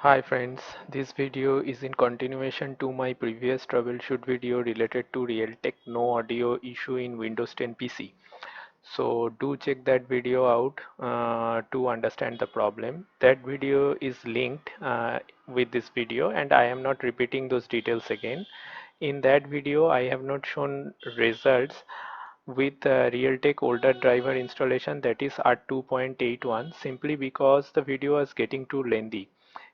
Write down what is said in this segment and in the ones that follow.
Hi friends, this video is in continuation to my previous troubleshoot video related to Realtek no audio issue in Windows 10 PC. So do check that video out to understand the problem. That video is linked with this video and I am not repeating those details again. In that video I have not shown results with Realtek older driver installation, that is R2.81, simply because the video is getting too lengthy.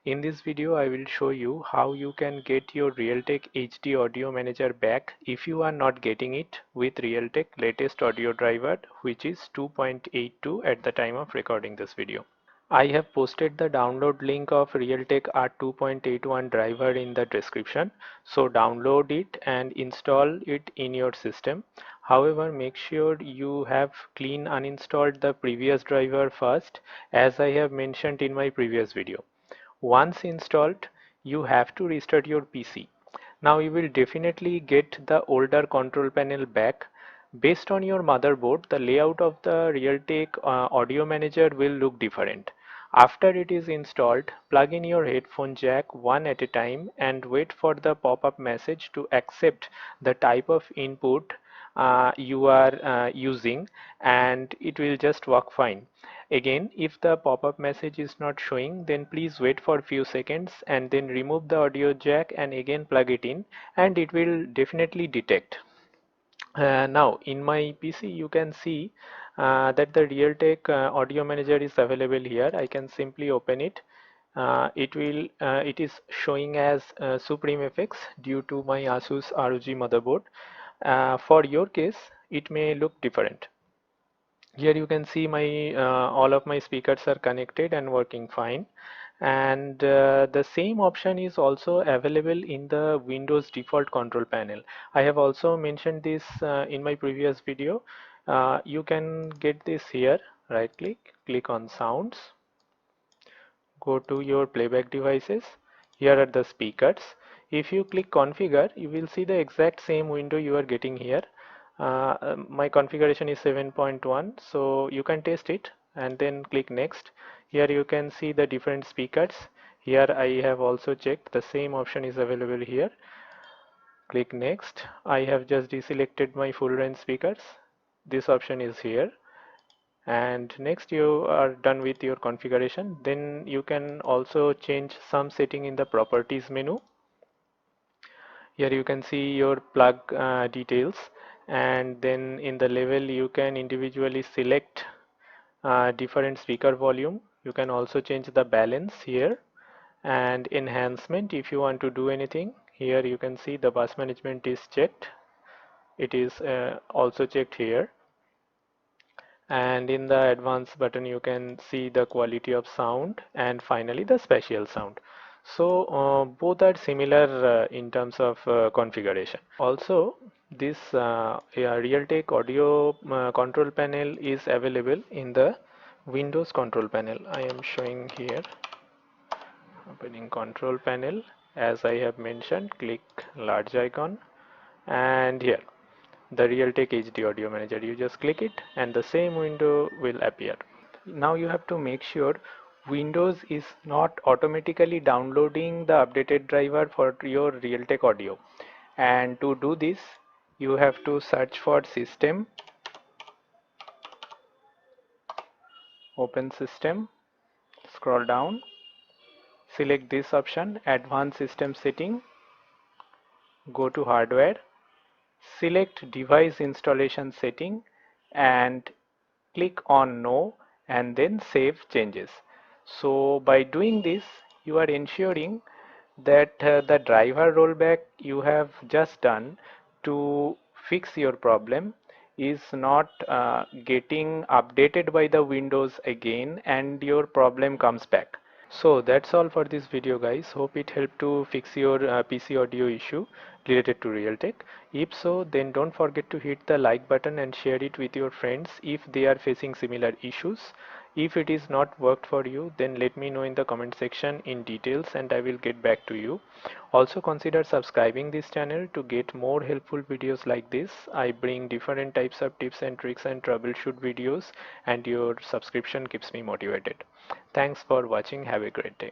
In this video I will show you how you can get your Realtek HD audio manager back if you are not getting it with Realtek latest audio driver, which is 2.82 at the time of recording this video. I have posted the download link of Realtek R2.81 driver in the description, so download it and install it in your system. However, make sure you have clean uninstalled the previous driver first, as I have mentioned in my previous video. Once installed, you have to restart your PC. Now you will definitely get the older control panel back. Based on your motherboard, the layout of the Realtek audio manager will look different. After it is installed, plug in your headphone jack one at a time and wait for the pop-up message to accept the type of input you are using, and it will just work fine. Again, if the pop-up message is not showing, then please wait for a few seconds and then remove the audio jack and again plug it in, and it will definitely detect. Now in my PC you can see that the Realtek audio manager is available here. I can simply open it. It is showing as Supreme FX due to my Asus ROG motherboard. For your case it may look different. Here you can see my all of my speakers are connected and working fine, and the same option is also available in the Windows default control panel. I have also mentioned this in my previous video. You can get this here. Right click on sounds, go to your playback devices. Here are the speakers. If you click configure, you will see the exact same window you are getting here. My configuration is 7.1, so you can test it and then click next. Here you can see the different speakers. Here I have also checked the same option is available here. Click next. I have just deselected my full range speakers. This option is here, and next you are done with your configuration. Then you can also change some setting in the properties menu. Here you can see your plug details, and then in the level you can individually select different speaker volume. You can also change the balance here, and enhancement if you want to do anything. Here you can see the bus management is checked. It is also checked here, and in the advanced button you can see the quality of sound and finally the spatial sound. So both are similar in terms of configuration. Also, this Realtek audio control panel is available in the Windows control panel. I am showing here. Opening control panel, as I have mentioned, click large icon, and here the Realtek HD audio manager, you just click it and the same window will appear. Now you have to make sure Windows is not automatically downloading the updated driver for your Realtek audio, and to do this you have to search for system, open system, scroll down, select this option advanced system setting, go to hardware, select device installation setting and click on no, and then save changes. So by doing this you are ensuring that the driver rollback you have just done to fix your problem is not getting updated by the Windows again and your problem comes back. So that's all for this video guys. Hope it helped to fix your PC audio issue related to Realtek. If so, then don't forget to hit the like button and share it with your friends if they are facing similar issues. If it is not worked for you, then let me know in the comment section in details and I will get back to you. Also consider subscribing this channel to get more helpful videos like this. I bring different types of tips and tricks and troubleshoot videos, and your subscription keeps me motivated. Thanks for watching. Have a great day.